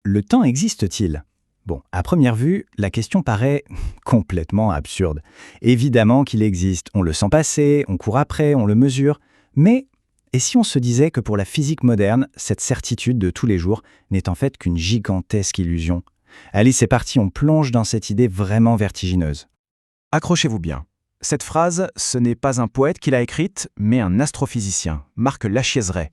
Le temps existe-t-il? Bon, à première vue, la question paraît complètement absurde. Évidemment qu'il existe, on le sent passer, on court après, on le mesure, mais et si on se disait que pour la physique moderne, cette certitude de tous les jours n'est en fait qu'une gigantesque illusion? Allez, c'est parti, on plonge dans cette idée vraiment vertigineuse. Accrochez-vous bien. Cette phrase, ce n'est pas un poète qui l'a écrite, mais un astrophysicien, Marc Lachiaiseray.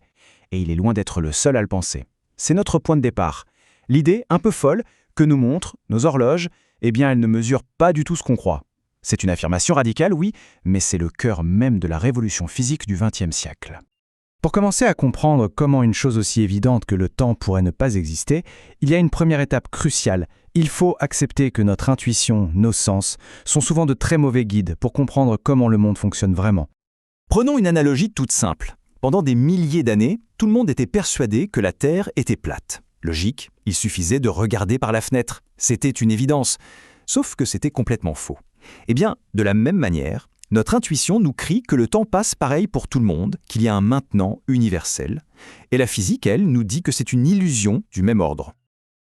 Et il est loin d'être le seul à le penser. C'est notre point de départ. L'idée, un peu folle, que nous montrent nos horloges, eh bien, elles ne mesurent pas du tout ce qu'on croit. C'est une affirmation radicale, oui, mais c'est le cœur même de la révolution physique du XXe siècle. Pour commencer à comprendre comment une chose aussi évidente que le temps pourrait ne pas exister, il y a une première étape cruciale. Il faut accepter que notre intuition, nos sens, sont souvent de très mauvais guides pour comprendre comment le monde fonctionne vraiment. Prenons une analogie toute simple. Pendant des milliers d'années, tout le monde était persuadé que la Terre était plate. Logique, il suffisait de regarder par la fenêtre. C'était une évidence. Sauf que c'était complètement faux. Eh bien, de la même manière, notre intuition nous crie que le temps passe pareil pour tout le monde, qu'il y a un maintenant universel. Et la physique, elle, nous dit que c'est une illusion du même ordre.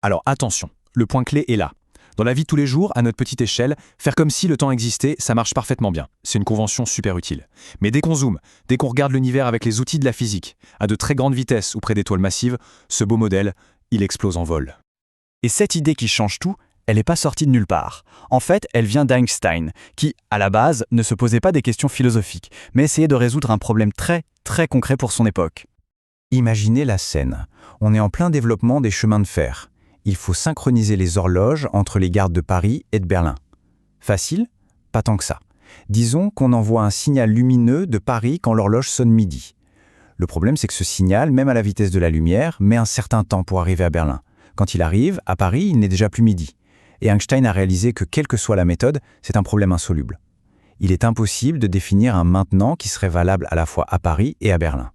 Alors attention, le point clé est là. Dans la vie de tous les jours, à notre petite échelle, faire comme si le temps existait, ça marche parfaitement bien. C'est une convention super utile. Mais dès qu'on zoome, dès qu'on regarde l'univers avec les outils de la physique, à de très grandes vitesses ou près d'étoiles massives, ce beau modèle, il explose en vol. Et cette idée qui change tout, elle n'est pas sortie de nulle part. En fait, elle vient d'Einstein, qui, à la base, ne se posait pas des questions philosophiques, mais essayait de résoudre un problème très, très concret pour son époque. Imaginez la scène. On est en plein développement des chemins de fer. Il faut synchroniser les horloges entre les gares de Paris et de Berlin. Facile? Pas tant que ça. Disons qu'on envoie un signal lumineux de Paris quand l'horloge sonne midi. Le problème, c'est que ce signal, même à la vitesse de la lumière, met un certain temps pour arriver à Berlin. Quand il arrive, à Paris, il n'est déjà plus midi. Et Einstein a réalisé que, quelle que soit la méthode, c'est un problème insoluble. Il est impossible de définir un maintenant qui serait valable à la fois à Paris et à Berlin.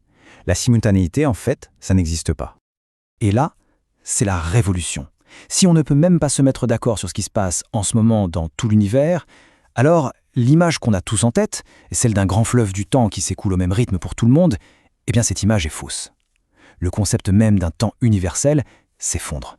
La simultanéité, en fait, ça n'existe pas. Et là, c'est la révolution. Si on ne peut même pas se mettre d'accord sur ce qui se passe en ce moment dans tout l'univers, alors l'image qu'on a tous en tête, celle d'un grand fleuve du temps qui s'écoule au même rythme pour tout le monde, eh bien cette image est fausse. Le concept même d'un temps universel s'effondre.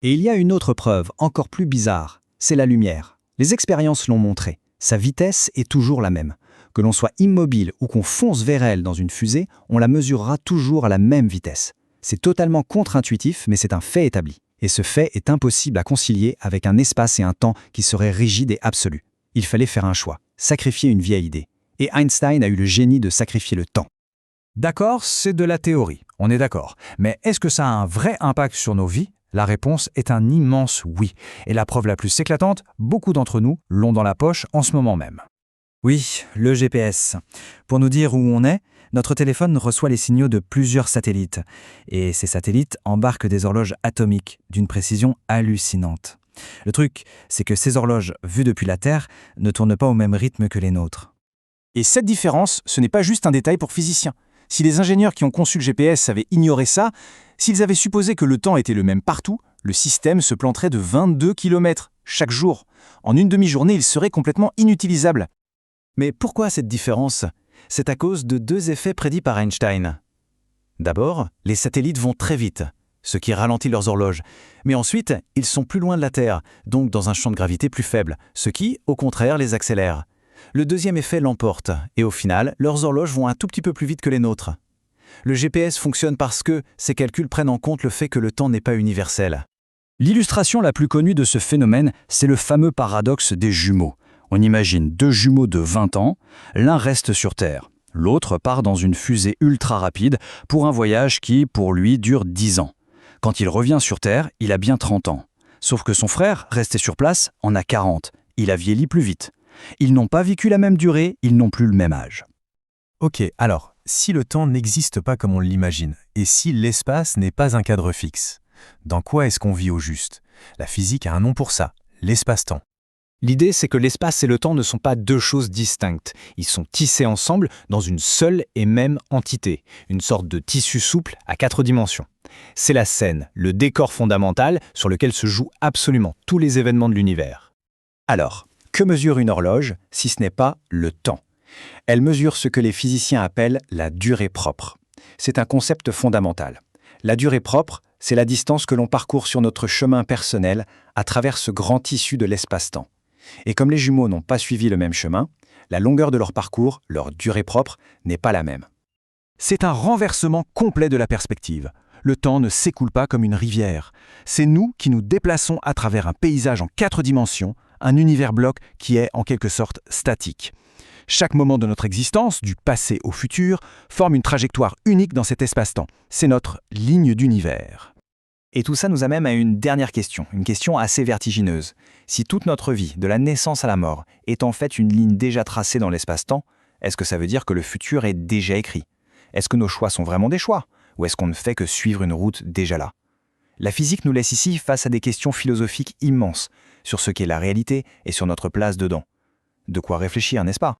Et il y a une autre preuve, encore plus bizarre, c'est la lumière. Les expériences l'ont montré, sa vitesse est toujours la même. Que l'on soit immobile ou qu'on fonce vers elle dans une fusée, on la mesurera toujours à la même vitesse. C'est totalement contre-intuitif, mais c'est un fait établi. Et ce fait est impossible à concilier avec un espace et un temps qui seraient rigides et absolus. Il fallait faire un choix, sacrifier une vieille idée. Et Einstein a eu le génie de sacrifier le temps. D'accord, c'est de la théorie, on est d'accord. Mais est-ce que ça a un vrai impact sur nos vies? La réponse est un immense oui. Et la preuve la plus éclatante, beaucoup d'entre nous l'ont dans la poche en ce moment même. Oui, le GPS. Pour nous dire où on est, notre téléphone reçoit les signaux de plusieurs satellites. Et ces satellites embarquent des horloges atomiques d'une précision hallucinante. Le truc, c'est que ces horloges, vues depuis la Terre, ne tournent pas au même rythme que les nôtres. Et cette différence, ce n'est pas juste un détail pour physiciens. Si les ingénieurs qui ont conçu le GPS avaient ignoré ça, s'ils avaient supposé que le temps était le même partout, le système se planterait de 22 km chaque jour. En une demi-journée, il serait complètement inutilisable. Mais pourquoi cette différence? C'est à cause de deux effets prédits par Einstein. D'abord, les satellites vont très vite, ce qui ralentit leurs horloges. Mais ensuite, ils sont plus loin de la Terre, donc dans un champ de gravité plus faible, ce qui, au contraire, les accélère. Le deuxième effet l'emporte, et au final, leurs horloges vont un tout petit peu plus vite que les nôtres. Le GPS fonctionne parce que ces calculs prennent en compte le fait que le temps n'est pas universel. L'illustration la plus connue de ce phénomène, c'est le fameux paradoxe des jumeaux. On imagine deux jumeaux de 20 ans, l'un reste sur Terre, l'autre part dans une fusée ultra rapide pour un voyage qui, pour lui, dure 10 ans. Quand il revient sur Terre, il a bien 30 ans. Sauf que son frère, resté sur place, en a 40. Il a vieilli plus vite. Ils n'ont pas vécu la même durée, ils n'ont plus le même âge. Ok, alors, si le temps n'existe pas comme on l'imagine, et si l'espace n'est pas un cadre fixe, dans quoi est-ce qu'on vit au juste? La physique a un nom pour ça, l'espace-temps. L'idée, c'est que l'espace et le temps ne sont pas deux choses distinctes. Ils sont tissés ensemble dans une seule et même entité, une sorte de tissu souple à 4 dimensions. C'est la scène, le décor fondamental sur lequel se jouent absolument tous les événements de l'univers. Alors, que mesure une horloge si ce n'est pas le temps? Elle mesure ce que les physiciens appellent la durée propre. C'est un concept fondamental. La durée propre, C'est la distance que l'on parcourt sur notre chemin personnel à travers ce grand tissu de l'espace-temps. Et comme les jumeaux n'ont pas suivi le même chemin, la longueur de leur parcours, leur durée propre, n'est pas la même. C'est un renversement complet de la perspective. Le temps ne s'écoule pas comme une rivière. C'est nous qui nous déplaçons à travers un paysage en 4 dimensions, un univers bloc qui est en quelque sorte statique. Chaque moment de notre existence, du passé au futur, forme une trajectoire unique dans cet espace-temps. C'est notre ligne d'univers. Et tout ça nous amène à une dernière question, une question assez vertigineuse. Si toute notre vie, de la naissance à la mort, est en fait une ligne déjà tracée dans l'espace-temps, est-ce que ça veut dire que le futur est déjà écrit ? Est-ce que nos choix sont vraiment des choix ? Ou est-ce qu'on ne fait que suivre une route déjà là ? La physique nous laisse ici face à des questions philosophiques immenses sur ce qu'est la réalité et sur notre place dedans. De quoi réfléchir, n'est-ce pas ?